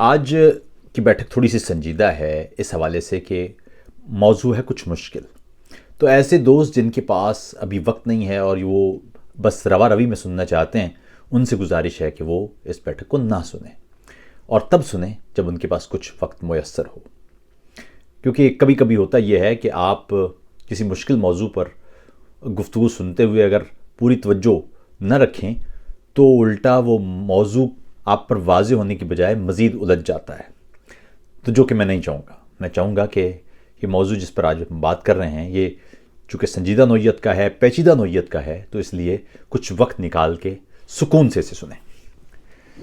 آج کی بیٹھک تھوڑی سی سنجیدہ ہے اس حوالے سے کہ موضوع ہے کچھ مشکل. تو ایسے دوست جن کے پاس ابھی وقت نہیں ہے اور وہ بس روا روی میں سننا چاہتے ہیں، ان سے گزارش ہے کہ وہ اس بیٹھک کو نہ سنیں، اور تب سنیں جب ان کے پاس کچھ وقت میسر ہو. کیونکہ کبھی کبھی ہوتا یہ ہے کہ آپ کسی مشکل موضوع پر گفتگو سنتے ہوئے اگر پوری توجہ نہ رکھیں تو الٹا وہ موضوع آپ پر واضح ہونے کی بجائے مزید الجھ جاتا ہے. تو جو کہ میں نہیں چاہوں گا. میں چاہوں گا کہ یہ موضوع جس پر آج ہم بات کر رہے ہیں یہ چونکہ سنجیدہ نوعیت کا ہے، پیچیدہ نوعیت کا ہے، تو اس لیے کچھ وقت نکال کے سکون سے اسے سنیں.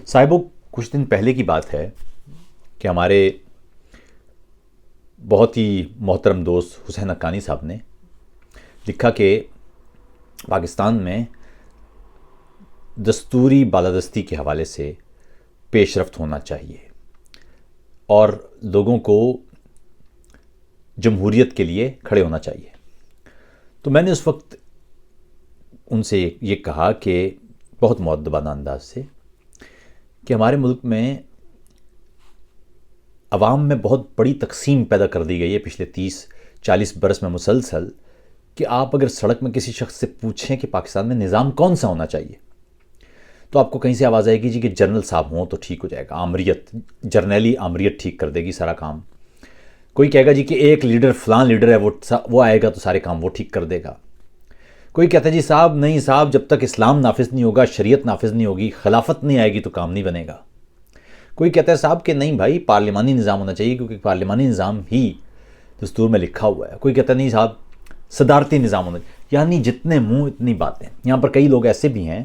صاحبوں، کچھ دن پہلے کی بات ہے کہ ہمارے بہت ہی محترم دوست حسین حقانی صاحب نے لکھا کہ پاکستان میں دستوری بالادستی کے حوالے سے پیش رفت ہونا چاہیے اور لوگوں کو جمہوریت کے لیے کھڑے ہونا چاہیے. تو میں نے اس وقت ان سے یہ کہا کہ بہت مؤدبانہ انداز سے کہ ہمارے ملک میں عوام میں بہت بڑی تقسیم پیدا کر دی گئی ہے پچھلے 30-40 برس میں مسلسل، کہ آپ اگر سڑک میں کسی شخص سے پوچھیں کہ پاکستان میں نظام کون سا ہونا چاہیے تو آپ کو کہیں سے آواز آئے گی جی کہ جنرل صاحب ہوں تو ٹھیک ہو جائے گا، آمریت، جرنیلی آمریت ٹھیک کر دے گی سارا کام. کوئی کہے گا جی کہ ایک لیڈر فلاں لیڈر ہے وہ آئے گا تو سارے کام وہ ٹھیک کر دے گا. کوئی کہتا ہے جی صاحب نہیں صاحب، جب تک اسلام نافذ نہیں ہوگا، شریعت نافذ نہیں ہوگی، خلافت نہیں آئے گی تو کام نہیں بنے گا. کوئی کہتا ہے صاحب کہ نہیں بھائی پارلیمانی نظام ہونا چاہیے کیونکہ پارلیمانی نظام ہی دستور میں لکھا ہوا ہے. کوئی کہتا ہے نہیں صاحب صدارتی نظام ہونا چاہیے. یعنی جتنے منہ اتنی باتیں. یہاں پر کئی لوگ ایسے بھی ہیں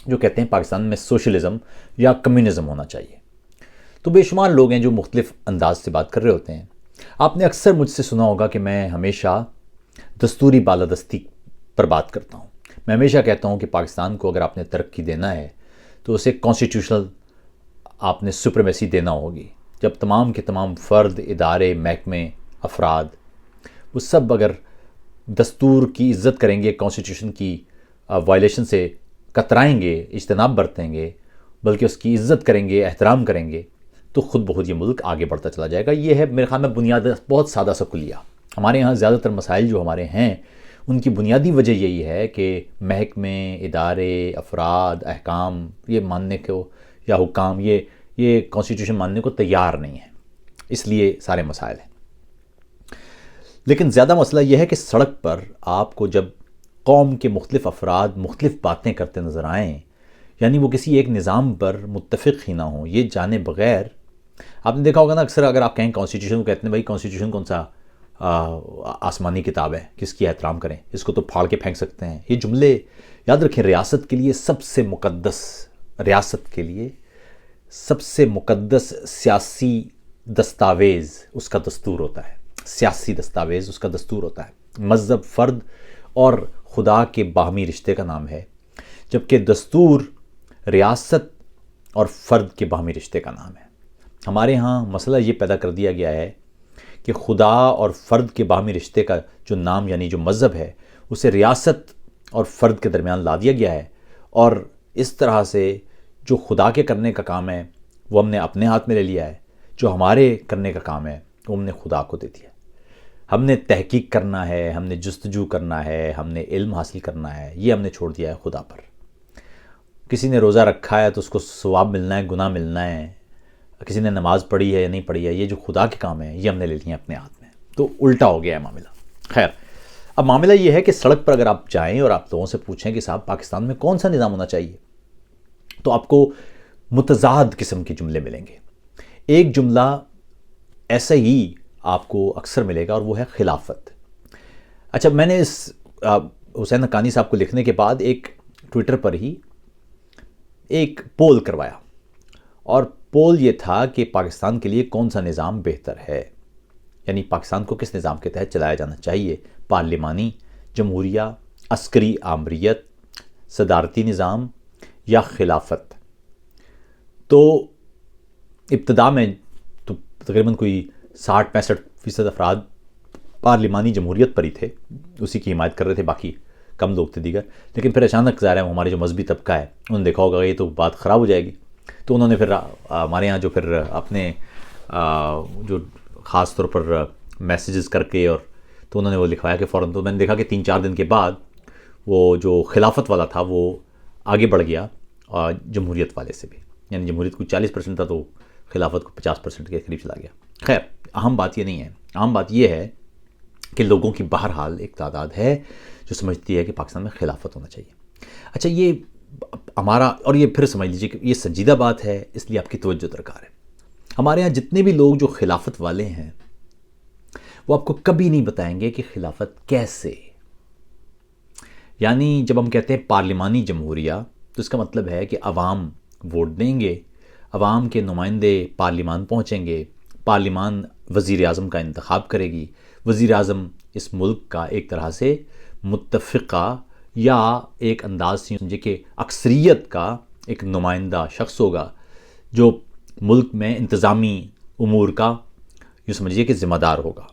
جو کہتے ہیں پاکستان میں سوشلزم یا کمیونزم ہونا چاہیے. تو بے شمار لوگ ہیں جو مختلف انداز سے بات کر رہے ہوتے ہیں. آپ نے اکثر مجھ سے سنا ہوگا کہ میں ہمیشہ دستوری بالادستی پر بات کرتا ہوں. میں ہمیشہ کہتا ہوں کہ پاکستان کو اگر آپ نے ترقی دینا ہے تو اسے کانسٹیٹیوشنل آپ نے سپریمیسی دینا ہوگی. جب تمام کے تمام فرد، ادارے، محکمے، افراد وہ سب اگر دستور کی عزت کریں گے، کانسٹیٹیوشن کی وائلیشن سے کترائیں گے، اجتناب برتیں گے، بلکہ اس کی عزت کریں گے، احترام کریں گے، تو خود بخود یہ ملک آگے بڑھتا چلا جائے گا. یہ ہے میرے خیال میں بنیاد، بہت سادہ سا کلیہ. ہمارے یہاں زیادہ تر مسائل جو ہمارے ہیں ان کی بنیادی وجہ یہی ہے کہ محکمے، ادارے، افراد، احکام یہ ماننے کو یا حکام یہ کانسٹیٹیوشن ماننے کو تیار نہیں ہیں. اس لیے سارے مسائل ہیں. لیکن زیادہ مسئلہ یہ ہے کہ سڑک پر آپ کو جب قوم کے مختلف افراد مختلف باتیں کرتے نظر آئیں، یعنی وہ کسی ایک نظام پر متفق ہی نہ ہوں، یہ جانے بغیر. آپ نے دیکھا ہوگا نا اکثر اگر آپ کہیں کانسٹیٹیوشن کو، کہتے ہیں بھائی کانسٹیٹیوشن کون سا آسمانی کتاب ہے، کس کی احترام کریں، اس کو تو پھاڑ کے پھینک سکتے ہیں. یہ جملے یاد رکھیں، ریاست کے لیے سب سے مقدس، ریاست کے لیے سب سے مقدس سیاسی دستاویز اس کا دستور ہوتا ہے. سیاسی دستاویز اس کا دستور ہوتا ہے. مذہب فرد اور خدا کے باہمی رشتے کا نام ہے، جبکہ دستور ریاست اور فرد کے باہمی رشتے کا نام ہے. ہمارے ہاں مسئلہ یہ پیدا کر دیا گیا ہے کہ خدا اور فرد کے باہمی رشتے کا جو نام یعنی جو مذہب ہے اسے ریاست اور فرد کے درمیان لا دیا گیا ہے، اور اس طرح سے جو خدا کے کرنے کا کام ہے وہ ہم نے اپنے ہاتھ میں لے لیا ہے، جو ہمارے کرنے کا کام ہے وہ ہم نے خدا کو دے دیا. ہم نے تحقیق کرنا ہے، ہم نے جستجو کرنا ہے، ہم نے علم حاصل کرنا ہے، یہ ہم نے چھوڑ دیا ہے خدا پر. کسی نے روزہ رکھا ہے تو اس کو ثواب ملنا ہے، گناہ ملنا ہے. کسی نے نماز پڑھی ہے یا نہیں پڑھی ہے، یہ جو خدا کے کام ہے یہ ہم نے لے لیے اپنے ہاتھ میں. تو الٹا ہو گیا ہے معاملہ. خیر، اب معاملہ یہ ہے کہ سڑک پر اگر آپ جائیں اور آپ لوگوں سے پوچھیں کہ صاحب پاکستان میں کون سا نظام ہونا چاہیے تو آپ کو متضاد قسم کے جملے ملیں گے. ایک جملہ ایسا ہی آپ کو اکثر ملے گا اور وہ ہے خلافت. اچھا، میں نے اس حسین حقانی صاحب کو لکھنے کے بعد ایک ٹویٹر پر ہی ایک پول کروایا، اور پول یہ تھا کہ پاکستان کے لیے کون سا نظام بہتر ہے، یعنی پاکستان کو کس نظام کے تحت چلایا جانا چاہیے، پارلیمانی، جمہوریہ، عسکری آمریت، صدارتی نظام یا خلافت. تو ابتدا میں تو تقریباً کوئی 60-65% افراد پارلیمانی جمہوریت پر ہی تھے، اسی کی حمایت کر رہے تھے، باقی کم لوگ تھے دیگر. لیکن پھر اچانک ظاہر ہے ہمارے جو مذہبی طبقہ ہے انہوں نے دیکھا ہوگا یہ تو بات خراب ہو جائے گی، تو انہوں نے پھر ہمارے یہاں جو پھر اپنے جو خاص طور پر میسیجز کر کے اور تو انہوں نے وہ لکھوایا کہ فوراً، تو میں نے دیکھا کہ 3-4 دن کے بعد وہ جو خلافت والا تھا وہ آگے بڑھ گیا جمہوریت والے سے بھی، یعنی جمہوریت کو 40% تھا تو خلافت کو 50% کے قریب چلا گیا۔ خیر، اہم بات یہ نہیں ہے، اہم بات یہ ہے کہ لوگوں کی بہرحال ایک تعداد ہے جو سمجھتی ہے کہ پاکستان میں خلافت ہونا چاہیے۔ اچھا، یہ ہمارا، اور یہ پھر سمجھ لیجیے کہ یہ سنجیدہ بات ہے، اس لیے آپ کی توجہ درکار ہے۔ ہمارے یہاں جتنے بھی لوگ جو خلافت والے ہیں وہ آپ کو کبھی نہیں بتائیں گے کہ خلافت کیسے، یعنی جب ہم کہتے ہیں پارلیمانی جمہوریہ تو اس کا مطلب ہے کہ عوام ووٹ دیں گے، عوام کے نمائندے پارلیمان پہنچیں گے، پارلیمان وزیر اعظم کا انتخاب کرے گی، وزیر اعظم اس ملک کا ایک طرح سے متفقہ یا ایک انداز سے سمجھے کہ اکثریت کا ایک نمائندہ شخص ہوگا جو ملک میں انتظامی امور کا یوں سمجھیے کہ ذمہ دار ہوگا۔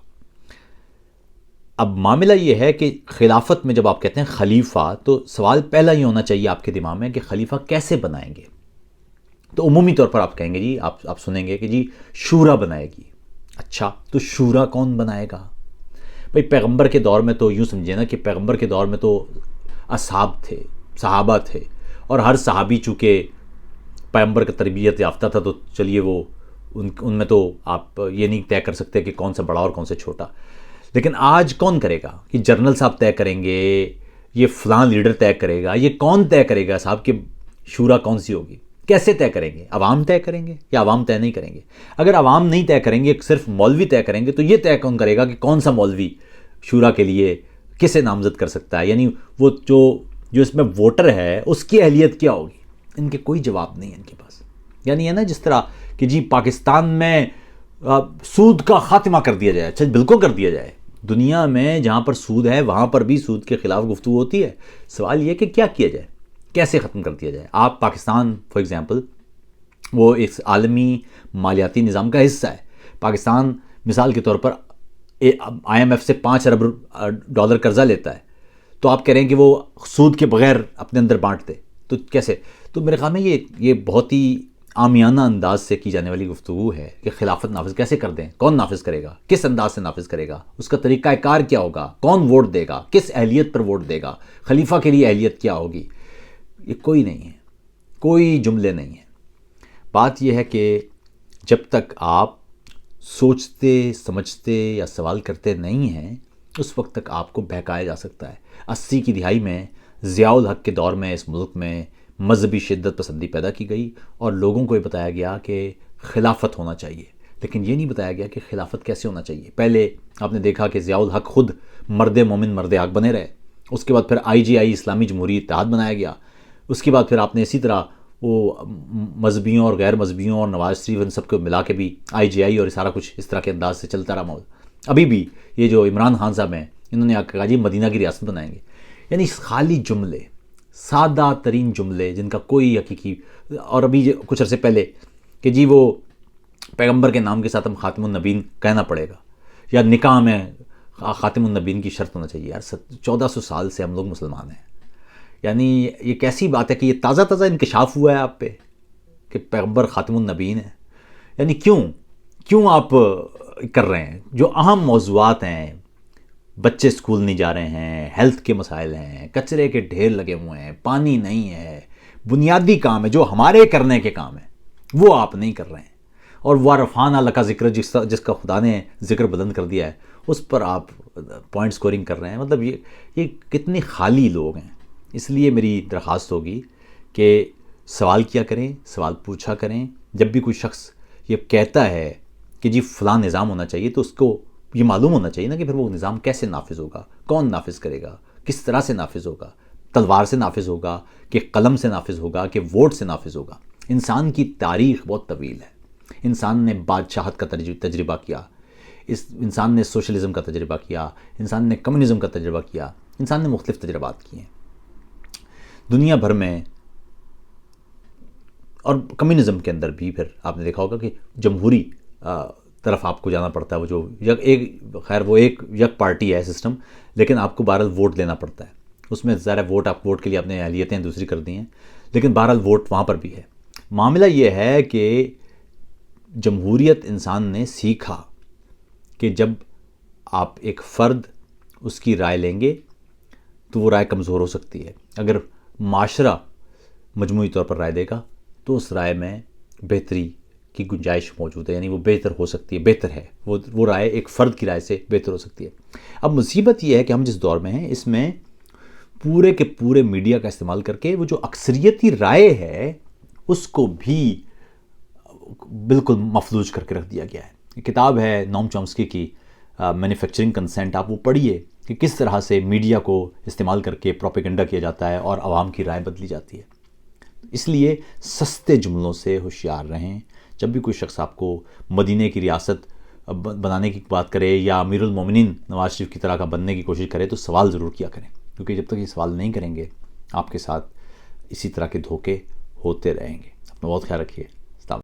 اب معاملہ یہ ہے کہ خلافت میں جب آپ کہتے ہیں خلیفہ تو سوال پہلا یہ ہونا چاہیے آپ کے دماغ میں کہ خلیفہ کیسے بنائیں گے؟ تو عمومی طور پر آپ کہیں گے جی، آپ سنیں گے کہ جی شورا بنائے گی۔ اچھا، تو شورا کون بنائے گا؟ بھئی پیغمبر کے دور میں تو یوں سمجھے نا کہ پیغمبر کے دور میں تو اصحاب تھے، صحابہ تھے، اور ہر صحابی چونکہ پیغمبر کا تربیت یافتہ تھا تو چلیے وہ ان میں تو آپ یہ نہیں طے کر سکتے کہ کون سا بڑا اور کون سا چھوٹا۔ لیکن آج کون کرے گا؟ کہ جنرل صاحب طے کریں گے، یہ فلاں لیڈر طے کرے گا، یہ کون طے کرے گا صاحب کہ شورا کون سی ہوگی؟ کیسے طے کریں گے؟ عوام طے کریں گے یا عوام طے نہیں کریں گے؟ اگر عوام نہیں طے کریں گے، صرف مولوی طے کریں گے، تو یہ طے کون کرے گا کہ کون سا مولوی شورا کے لیے کسے نامزد کر سکتا ہے؟ یعنی وہ جو اس میں ووٹر ہے اس کی اہلیت کیا ہوگی؟ ان کے کوئی جواب نہیں ہے ان کے پاس۔ یعنی ہے نا جس طرح کہ جی پاکستان میں سود کا خاتمہ کر دیا جائے، اچھا بالکل کر دیا جائے، دنیا میں جہاں پر سود ہے وہاں پر بھی سود کے خلاف گفتگو ہوتی ہے۔ سوال یہ کہ کیا کیا جائے، کیسے ختم کر دیا جائے؟ آپ پاکستان فار ایگزامپل وہ اس عالمی مالیاتی نظام کا حصہ ہے۔ پاکستان مثال کے طور پر آئی ایم ایف سے $5 ارب قرضہ لیتا ہے، تو آپ کہہ رہے ہیں کہ وہ سود کے بغیر اپنے اندر بانٹتے، تو کیسے؟ تو میرے خیال میں یہ بہت ہی عامیانہ انداز سے کی جانے والی گفتگو ہے کہ خلافت نافذ کیسے کر دیں، کون نافذ کرے گا، کس انداز سے نافذ کرے گا، اس کا طریقہ کار کیا ہوگا، کون ووٹ دے گا، کس اہلیت پر ووٹ دے گا، خلیفہ کے لیے اہلیت کیا ہوگی؟ یہ کوئی نہیں ہے، کوئی جملے نہیں ہیں۔ بات یہ ہے کہ جب تک آپ سوچتے سمجھتے یا سوال کرتے نہیں ہیں اس وقت تک آپ کو بہکایا جا سکتا ہے۔ 80 کی دہائی میں ضیاء الحق کے دور میں اس ملک میں مذہبی شدت پسندی پیدا کی گئی اور لوگوں کو یہ بتایا گیا کہ خلافت ہونا چاہیے، لیکن یہ نہیں بتایا گیا کہ خلافت کیسے ہونا چاہیے۔ پہلے آپ نے دیکھا کہ ضیاء الحق خود مرد مومن مرد حق بنے رہے، اس کے بعد پھر IGI اسلامی جمہوری اتحاد بنایا گیا، اس کے بعد پھر آپ نے اسی طرح وہ مذہبیوں اور غیر مذہبیوں اور نواز شریف ان سب کو ملا کے بھی IGI اور سارا کچھ اس طرح کے انداز سے چلتا رہا ماحول۔ ابھی بھی یہ جو عمران خان صاحب ہیں انہوں نے کہا جی مدینہ کی ریاست بنائیں گے، یعنی خالی جملے، سادہ ترین جملے جن کا کوئی حقیقی، اور ابھی کچھ عرصے پہلے کہ جی وہ پیغمبر کے نام کے ساتھ ہم خاتم النبیین کہنا پڑے گا، یا نکاح میں خاتم النبیین کی شرط ہونا چاہیے۔ یار 1400 سال سے ہم لوگ مسلمان ہیں، یعنی یہ کیسی بات ہے کہ یہ تازہ انکشاف ہوا ہے آپ پہ کہ پیغمبر خاتم النبیین ہے؟ یعنی کیوں آپ کر رہے ہیں؟ جو اہم موضوعات ہیں، بچے سکول نہیں جا رہے ہیں، ہیلتھ کے مسائل ہیں، کچرے کے ڈھیر لگے ہوئے ہیں، پانی نہیں ہے، بنیادی کام ہے جو ہمارے کرنے کے کام ہیں وہ آپ نہیں کر رہے ہیں، اور وَرَفَعْنَا لَكَ ذِكْرَكَ جس کا خدا نے ذکر بلند کر دیا ہے اس پر آپ پوائنٹ سکورنگ کر رہے ہیں۔ مطلب یہ کتنے خالی لوگ ہیں۔ اس لیے میری درخواست ہوگی کہ سوال کیا کریں، سوال پوچھا کریں۔ جب بھی کوئی شخص یہ کہتا ہے کہ جی فلاں نظام ہونا چاہیے تو اس کو یہ معلوم ہونا چاہیے نا کہ پھر وہ نظام کیسے نافذ ہوگا، کون نافذ کرے گا، کس طرح سے نافذ ہوگا، تلوار سے نافذ ہوگا کہ قلم سے نافذ ہوگا کہ ووٹ سے نافذ ہوگا۔ انسان کی تاریخ بہت طویل ہے، انسان نے بادشاہت کا تجربہ کیا، انسان نے سوشلزم کا تجربہ کیا، انسان نے کمیونزم کا تجربہ کیا، انسان نے مختلف تجربات کیے ہیں دنیا بھر میں۔ اور کمیونزم کے اندر بھی پھر آپ نے دیکھا ہوگا کہ جمہوری طرف آپ کو جانا پڑتا ہے، وہ جو ایک یک پارٹی ہے سسٹم، لیکن آپ کو بہرحال ووٹ لینا پڑتا ہے۔ اس میں ظاہر ووٹ، آپ ووٹ کے لیے اپنے اہلیتیں دوسری کر دی ہیں، لیکن بہرحال ووٹ وہاں پر بھی ہے۔ معاملہ یہ ہے کہ جمہوریت انسان نے سیکھا کہ جب آپ ایک فرد اس کی رائے لیں گے تو وہ رائے کمزور ہو سکتی ہے، اگر معاشرہ مجموعی طور پر رائے دے گا تو اس رائے میں بہتری کی گنجائش موجود ہے، یعنی وہ بہتر ہو سکتی ہے، بہتر ہے، وہ رائے ایک فرد کی رائے سے بہتر ہو سکتی ہے۔ اب مصیبت یہ ہے کہ ہم جس دور میں ہیں اس میں پورے کے پورے میڈیا کا استعمال کر کے وہ جو اکثریتی رائے ہے اس کو بھی بالکل مفلوج کر کے رکھ دیا گیا ہے۔ ایک کتاب ہے نوم چومسکی کی مینوفیکچرنگ کنسینٹ، آپ وہ پڑھیے کہ کس طرح سے میڈیا کو استعمال کر کے پروپیگنڈا کیا جاتا ہے اور عوام کی رائے بدلی جاتی ہے۔ اس لیے سستے جملوں سے ہوشیار رہیں۔ جب بھی کوئی شخص آپ کو مدینہ کی ریاست بنانے کی بات کرے یا امیر المومنین نواز شریف کی طرح کا بننے کی کوشش کرے تو سوال ضرور کیا کریں، کیونکہ جب تک یہ سوال نہیں کریں گے آپ کے ساتھ اسی طرح کے دھوکے ہوتے رہیں گے۔ اپنا بہت خیال رکھیے۔